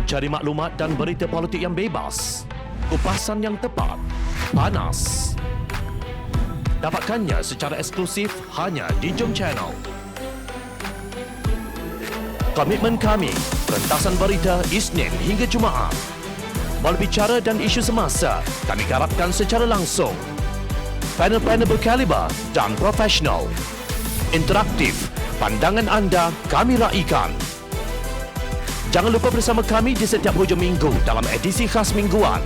Cari maklumat dan berita politik yang bebas, kupasan yang tepat, panas. Dapatkannya secara eksklusif hanya di Jom Channel. Komitmen kami, pentasan berita Isnin hingga Jumaat. Berbicara dan isu semasa, kami garapkan secara langsung. Panel-panel berkaliber dan profesional. Interaktif, pandangan anda kami raikan. Jangan lupa bersama kami di setiap hujung minggu dalam edisi khas mingguan.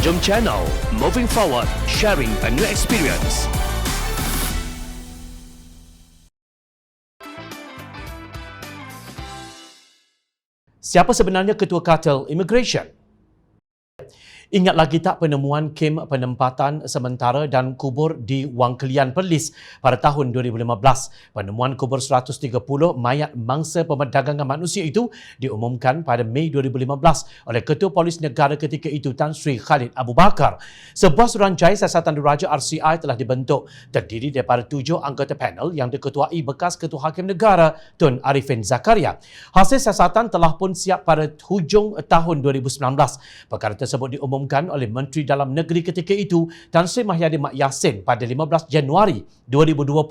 Jom Channel, moving forward, sharing a new experience. Siapa sebenarnya Ketua Kartel Immigration? Ingat lagi tak penemuan kem penempatan sementara dan kubur di Wang Kelian Perlis pada tahun 2015? Penemuan kubur 130 mayat mangsa pemerdagangan manusia itu diumumkan pada Mei 2015 oleh Ketua Polis Negara ketika itu Tan Sri Khalid Abu Bakar. Sebuah suruhanjaya siasatan diraja RCI telah dibentuk, terdiri daripada 7 anggota panel yang diketuai bekas Ketua Hakim Negara Tun Arifin Zakaria. Hasil siasatan telah pun siap pada hujung tahun 2019. Perkara tersebut diumumkan oleh Menteri Dalam Negeri ketika itu Tan Sri Mahyadin Mak Yassin pada 15 Januari 2020,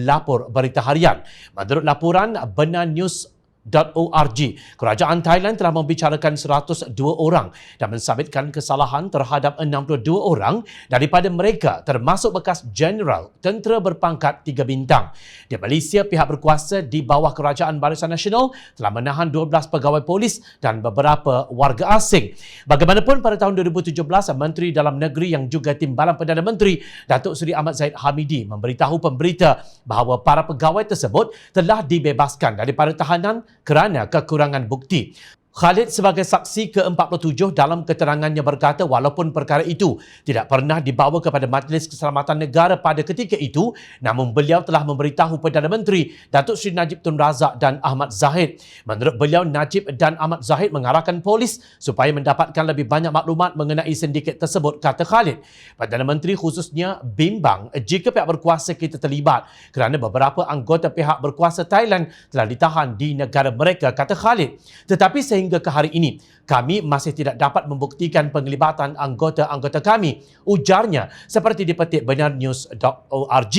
lapor Berita Harian. Menurut laporan benanews.org, Kerajaan Thailand telah membicarakan 102 orang dan mensabitkan kesalahan terhadap 62 orang daripada mereka termasuk bekas Jeneral Tentera berpangkat 3 bintang. Di Malaysia, pihak berkuasa di bawah Kerajaan Barisan Nasional telah menahan 12 pegawai polis dan beberapa warga asing. Bagaimanapun, pada tahun 2017, Menteri Dalam Negeri yang juga Timbalan Perdana Menteri Datuk Seri Ahmad Zahid Hamidi memberitahu pemberita bahawa para pegawai tersebut telah dibebaskan daripada tahanan kerana kekurangan bukti. Khalid sebagai saksi ke-47 dalam keterangannya berkata walaupun perkara itu tidak pernah dibawa kepada Majlis Keselamatan Negara pada ketika itu, namun beliau telah memberitahu Perdana Menteri Datuk Seri Najib Tun Razak dan Ahmad Zahid. Menurut beliau, Najib dan Ahmad Zahid mengarahkan polis supaya mendapatkan lebih banyak maklumat mengenai sindiket tersebut, kata Khalid. Perdana Menteri khususnya bimbang jika pihak berkuasa kita terlibat kerana beberapa anggota pihak berkuasa Thailand telah ditahan di negara mereka, kata Khalid. Tetapi sehingga ke hari ini, kami masih tidak dapat membuktikan penglibatan anggota-anggota kami, ujarnya seperti dipetik benanews.org.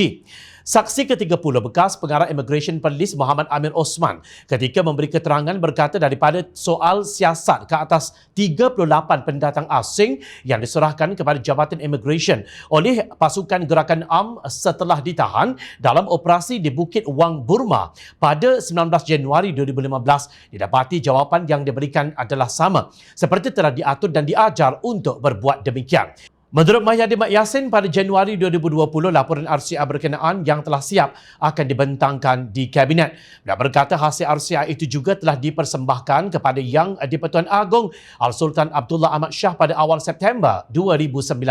Saksi ke-30 bekas pengarah Immigration Perlis Muhammad Amir Osman ketika memberi keterangan berkata daripada soal siasat ke atas 38 pendatang asing yang diserahkan kepada Jabatan Immigration oleh pasukan gerakan AMN setelah ditahan dalam operasi di Bukit Wang, Burma pada 19 Januari 2015, didapati jawapan yang diberikan adalah sama seperti telah diatur dan diajar untuk berbuat demikian. Menurut Mahyadin Mak Yassin, pada Januari 2020, laporan RCI berkenaan yang telah siap akan dibentangkan di Kabinet. Dia berkata hasil RCI itu juga telah dipersembahkan kepada Yang di-Pertuan Agong Al-Sultan Abdullah Ahmad Shah pada awal September 2019.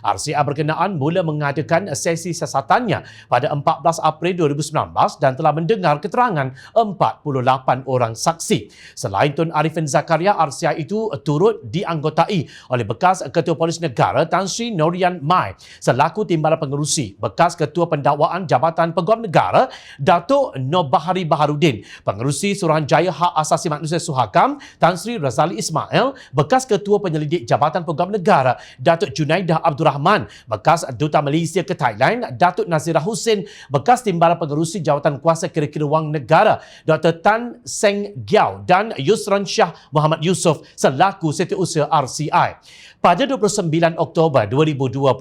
RCI berkenaan mula mengadakan sesi siasatannya pada 14 April 2019 dan telah mendengar keterangan 48 orang saksi. Selain Tun Arifin Zakaria, RCI itu turut dianggotai oleh bekas Ketua Polis Negara Tan Sri Norian Mai selaku Timbalan Pengerusi, bekas Ketua Pendakwaan Jabatan Peguam Negara Datuk Nobahari Baharudin, Pengerusi Suruhanjaya Hak Asasi Manusia Suhakam Tan Sri Razali Ismail, bekas Ketua Penyelidik Jabatan Peguam Negara Datuk Junaidah Abdul Rahman, bekas Duta Malaysia ke Thailand Datuk Nazirah Hussein, bekas Timbalan Pengerusi Jawatan Kuasa Kira-kira Wang Negara Dr. Tan Seng Giao dan Yusran Shah Muhammad Yusof selaku Setiausaha RCI. Pada 29 Oktober 2021,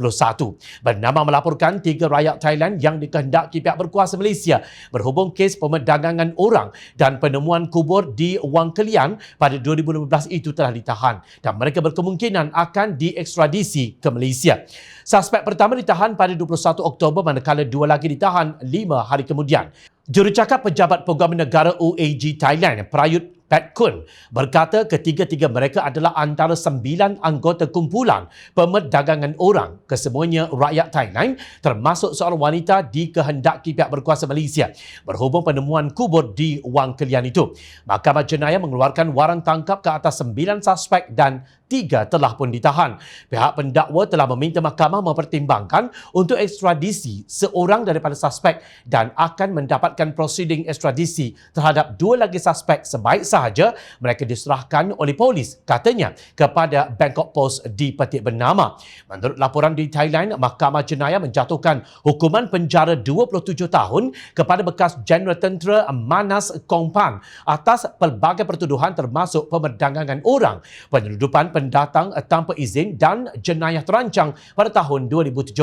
bernama melaporkan 3 rakyat Thailand yang dikehendaki pihak berkuasa Malaysia berhubung kes pemerdagangan orang dan penemuan kubur di Wang Kelian pada 2015 itu telah ditahan dan mereka berkemungkinan akan diekstradisi ke Malaysia. Suspek pertama ditahan pada 21 Oktober manakala 2 lagi ditahan 5 hari kemudian. Jurucakap Pejabat Peguam Negara UAG Thailand, Prayut Pat Kun, berkata ketiga-tiga mereka adalah antara 9 anggota kumpulan pemerdagangan orang, kesemuanya rakyat Thailand, termasuk seorang wanita dikehendaki pihak berkuasa Malaysia berhubung penemuan kubur di Wang Kelian itu. Mahkamah Jenayah mengeluarkan waran tangkap ke atas 9 suspek dan 3 telah pun ditahan. Pihak pendakwa telah meminta mahkamah mempertimbangkan untuk ekstradisi seorang daripada suspek dan akan mendapatkan prosiding ekstradisi terhadap 2 lagi suspek sebaik sahaja mereka diserahkan oleh polis, katanya, kepada Bangkok Post di Petik Bernama. Menurut laporan di Thailand, Mahkamah Jenayah menjatuhkan hukuman penjara 27 tahun kepada bekas Jeneral Tentera Manas Kongpan atas pelbagai pertuduhan termasuk pemerdagangan orang, penyeludupan pendatang tanpa izin dan jenayah terancang pada tahun 2017.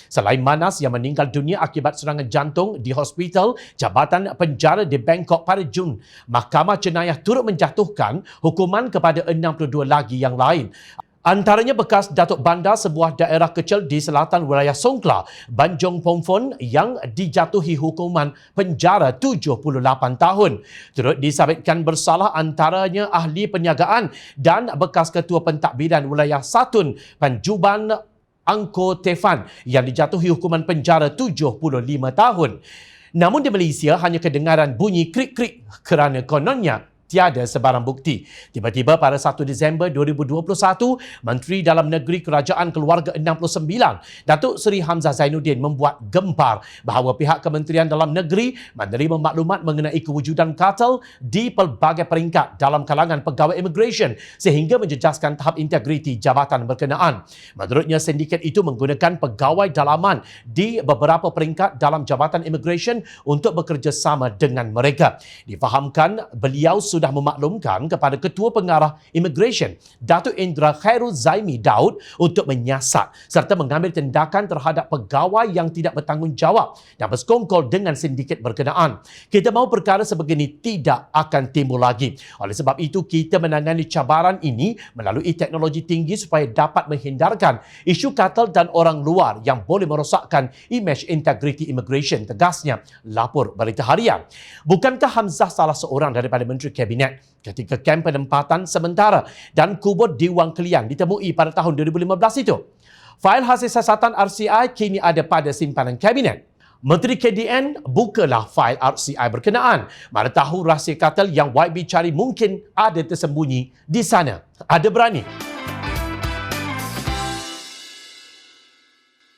Selain Manas yang meninggal dunia akibat serangan jantung di Hospital Jabatan Penjara di Bangkok pada Jun, Mahkamah Jenayah turut menjatuhkan hukuman kepada 62 lagi yang lain. Antaranya bekas Datuk Bandar sebuah daerah kecil di selatan wilayah Songkhla, Banjong Pomphon, yang dijatuhi hukuman penjara 78 tahun. Turut disabitkan bersalah antaranya ahli perniagaan dan bekas ketua pentadbiran wilayah Satun, Panjuban Angko Tefan, yang dijatuhi hukuman penjara 75 tahun. Namun di Malaysia hanya kedengaran bunyi krik-krik kerana kononnya tiada sebarang bukti. Tiba-tiba pada 1 Disember 2021, Menteri Dalam Negeri Kerajaan Keluarga 69, Datuk Seri Hamzah Zainuddin, membuat gempar bahawa pihak Kementerian Dalam Negeri menerima maklumat mengenai kewujudan kartel di pelbagai peringkat dalam kalangan pegawai immigration sehingga menjejaskan tahap integriti jabatan berkenaan. Menurutnya, sindiket itu menggunakan pegawai dalaman di beberapa peringkat dalam jabatan immigration untuk bekerjasama dengan mereka. Difahamkan beliau sudah memaklumkan kepada Ketua Pengarah Immigration, Datuk Indra Khairul Zaimi Daud, untuk menyiasat serta mengambil tindakan terhadap pegawai yang tidak bertanggungjawab dan bersekongkol dengan sindiket berkenaan. Kita mahu perkara sebegini tidak akan timbul lagi. Oleh sebab itu, kita menangani cabaran ini melalui teknologi tinggi supaya dapat menghindarkan isu kartel dan orang luar yang boleh merosakkan imej integriti immigration, tegasnya lapor Berita Harian. Bukankah Hamzah salah seorang daripada Menteri Kabinet ketika kem penempatan sementara dan kubur di Wang Kelian ditemui pada tahun 2015 itu? Fail hasil siasatan RCI kini ada pada simpanan Kabinet. Menteri KDN bukalah fail RCI berkenaan. Mana tahu rahsia kartel yang YB cari mungkin ada tersembunyi di sana. Ada berani.